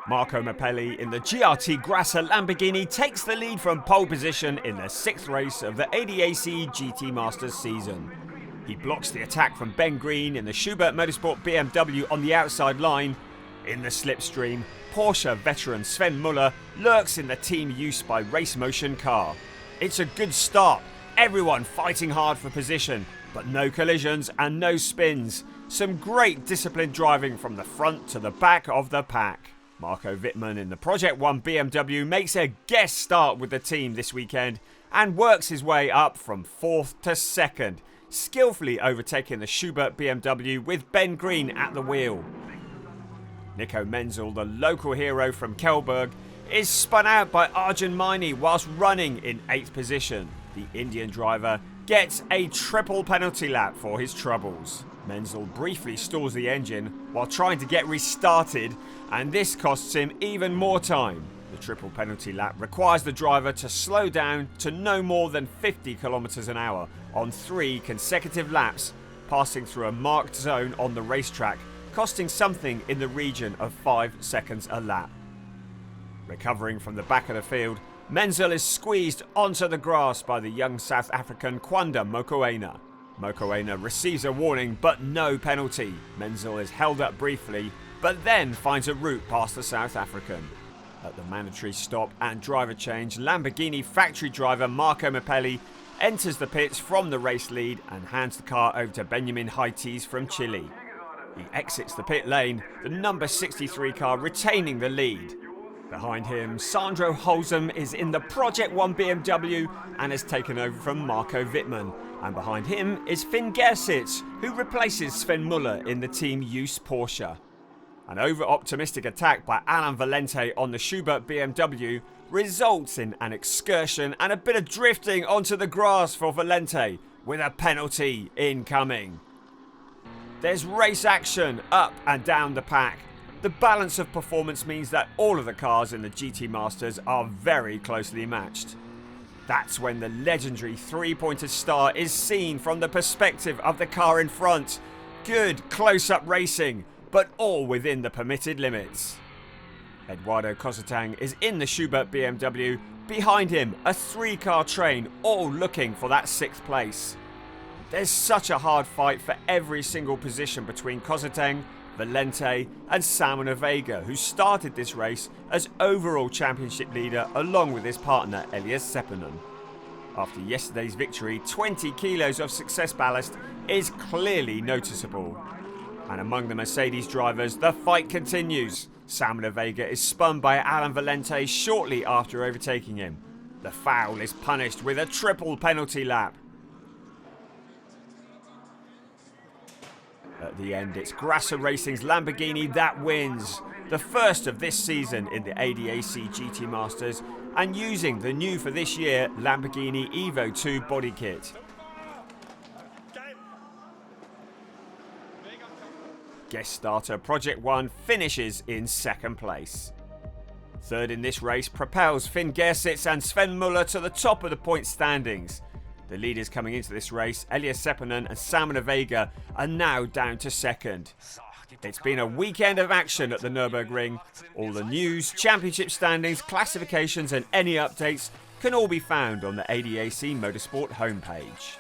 Marco Mappelli in the GRT Grasser Lamborghini takes the lead from pole position in the 6th race of the ADAC GT Masters season. He blocks the attack from Ben Green in the Schubert Motorsport BMW on the outside line. In the slipstream, Porsche veteran Sven Muller lurks in the team used by Race Motion car. It's a good start, everyone fighting hard for position, but no collisions and no spins. Some great disciplined driving from the front to the back of the pack. Marco Wittmann in the Project 1 BMW makes a guest start with the team this weekend and works his way up from 4th to 2nd, skillfully overtaking the Schubert BMW with Ben Green at the wheel. Nico Menzel, the local hero from Kelberg, is spun out by Arjun Maini whilst running in 8th position. The Indian driver gets a triple penalty lap for his troubles. Menzel briefly stalls the engine while trying to get restarted, and this costs him even more time. The triple penalty lap requires the driver to slow down to no more than 50 km an hour on 3 consecutive laps, passing through a marked zone on the racetrack, costing something in the region of 5 seconds a lap. Recovering from the back of the field, Menzel is squeezed onto the grass by the young South African Kwanda Mokoena. Mokoena receives a warning but no penalty. Menzel is held up briefly but then finds a route past the South African. At the mandatory stop and driver change, Lamborghini factory driver Marco Mappelli enters the pits from the race lead and hands the car over to Benjamin Heites from Chile. He exits the pit lane, the number 63 car retaining the lead. Behind him, Sandro Holzem is in the Project 1 BMW and has taken over from Marco Wittmann. And behind him is Finn Gersitz, who replaces Sven Muller in the Team Use Porsche. An over-optimistic attack by Alain Valente on the Schubert BMW results in an excursion and a bit of drifting onto the grass for Valente, with a penalty incoming. There's race action up and down the pack. The balance of performance means that all of the cars in the GT Masters are very closely matched. That's when the legendary three-pointed star is seen from the perspective of the car in front. Good close-up racing, but all within the permitted limits. Eduardo Cosatang is in the Schubert BMW. Behind him, a 3-car train, all looking for that 6th place. There's such a hard fight for every single position between Cosatang, Valente and Salmon Vega, who started this race as overall championship leader along with his partner Elias Seppänen. After yesterday's victory, 20 kilos of success ballast is clearly noticeable. And among the Mercedes drivers, the fight continues. Salmon Vega is spun by Alain Valente shortly after overtaking him. The foul is punished with a triple penalty lap. At the end, it's Grasser Racing's Lamborghini that wins, the first of this season in the ADAC GT Masters, and using the new for this year Lamborghini Evo 2 body kit. Guest starter Project 1 finishes in 2nd place. Third in this race propels Finn Gersitz and Sven Muller to the top of the point standings. The leaders coming into this race, Elias Seppänen and Salmon Vega, are now down to 2nd. It's been a weekend of action at the Nürburgring. All the news, championship standings, classifications and any updates can all be found on the ADAC Motorsport homepage.